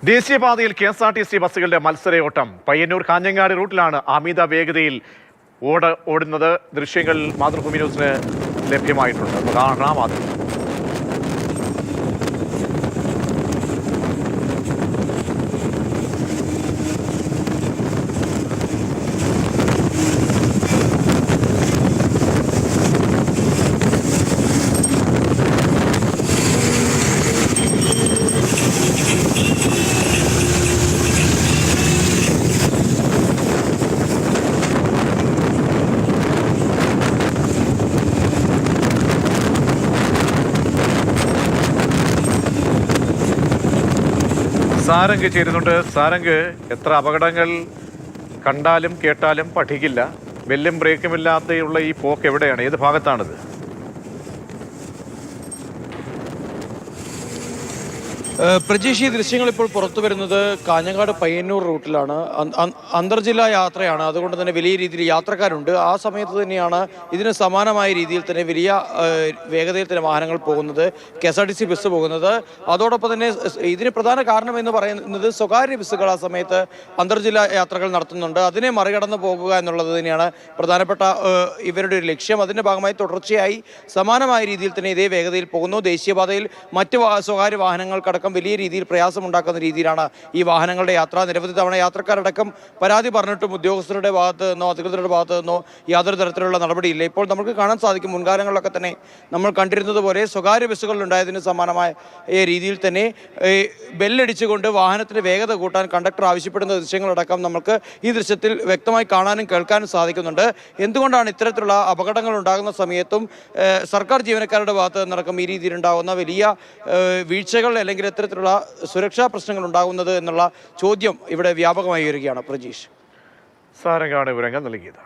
ദേശീയപാതയിൽ KSRTC ബസ്സുകളുടെ മത്സരയോട്ടം പയ്യന്നൂർ കാഞ്ഞങ്ങാട് റൂട്ടിലാണ് അമിത വേഗതയിൽ ഓടുന്നത്. ദൃശ്യങ്ങൾ മാതൃഭൂമി ന്യൂസിന് ലഭ്യമായിട്ടുണ്ട്. കാണാം ആദ്യം. സാരംഗ് ചേരുന്നുണ്ട്. സാരംഗ്, എത്ര അപകടങ്ങൾ കണ്ടാലും കേട്ടാലും പഠിക്കില്ല. ബെല്ലും ബ്രേക്കുമില്ലാതെയുള്ള ഈ പോക്ക് എവിടെയാണ്? ഏത് ഭാഗത്താണിത്? പ്രജീഷ്, ഈ ദൃശ്യങ്ങൾ ഇപ്പോൾ പുറത്തു വരുന്നത് കാഞ്ഞങ്ങാട് പയ്യന്നൂർ റൂട്ടിലാണ്. അന്തർജില്ലാ യാത്രയാണ്, അതുകൊണ്ട് തന്നെ വലിയ രീതിയിൽ യാത്രക്കാരുണ്ട്. ആ സമയത്ത് തന്നെയാണ് ഇതിന് സമാനമായ രീതിയിൽ തന്നെ വലിയ വേഗതയിൽ തന്നെ വാഹനങ്ങൾ പോകുന്നത്, KSRTC ബസ് പോകുന്നത്. അതോടൊപ്പം തന്നെ ഇതിന് പ്രധാന കാരണം എന്ന് പറയുന്നത് സ്വകാര്യ ബസ്സുകൾ ആ സമയത്ത് അന്തർജില്ലാ യാത്രകൾ നടത്തുന്നുണ്ട്. അതിനെ മറികടന്ന് പോകുക എന്നുള്ളത് തന്നെയാണ് പ്രധാനപ്പെട്ട ഇവരുടെ ഒരു ലക്ഷ്യം. അതിൻ്റെ ഭാഗമായി തുടർച്ചയായി സമാനമായ രീതിയിൽ തന്നെ ഇതേ വേഗതയിൽ പോകുന്നു. ദേശീയപാതയിൽ മറ്റ് സ്വകാര്യ വാഹനങ്ങൾക്കടക്കം വലിയ രീതിയിൽ പ്രയാസമുണ്ടാക്കുന്ന രീതിയിലാണ് ഈ വാഹനങ്ങളുടെ യാത്ര. നിരവധി തവണ യാത്രക്കാരടക്കം പരാതി പറഞ്ഞിട്ടും ഉദ്യോഗസ്ഥരുടെ ഭാഗത്ത് നിന്നോ അധികൃതരുടെ ഭാഗത്ത് നിന്നോ യാതൊരു തരത്തിലുള്ള നടപടിയില്ല. ഇപ്പോൾ നമുക്ക് കാണാൻ സാധിക്കും, മുൻകാലങ്ങളിലൊക്കെ തന്നെ നമ്മൾ കണ്ടിരുന്നത് പോലെ സ്വകാര്യ ബസ്സുകളിലുണ്ടായതിന് സമാനമായ രീതിയിൽ തന്നെ ബെല്ലടിച്ചുകൊണ്ട് വാഹനത്തിൻ്റെ വേഗത കൂട്ടാൻ കണ്ടക്ടർ ആവശ്യപ്പെടുന്ന ദൃശ്യങ്ങളടക്കം നമുക്ക് ഈ ദൃശ്യത്തിൽ വ്യക്തമായി കാണാനും കേൾക്കാനും സാധിക്കുന്നുണ്ട്. എന്തുകൊണ്ടാണ് ഇത്തരത്തിലുള്ള അപകടങ്ങൾ ഉണ്ടാകുന്ന സമയത്തും സർക്കാർ ജീവനക്കാരുടെ ഭാഗത്ത് നിന്നടക്കം ഈ രീതിയിലുണ്ടാകുന്ന വലിയ വീഴ്ചകൾ അല്ലെങ്കിൽ ഇത്തരത്തിലുള്ള സുരക്ഷാ പ്രശ്നങ്ങൾ ഉണ്ടാകുന്നത് എന്നുള്ള ചോദ്യം ഇവിടെ വ്യാപകമായി വരികയാണ്. പ്രജീഷ്, സാരംഗാണ് വിവരങ്ങൾ നൽകിയത്.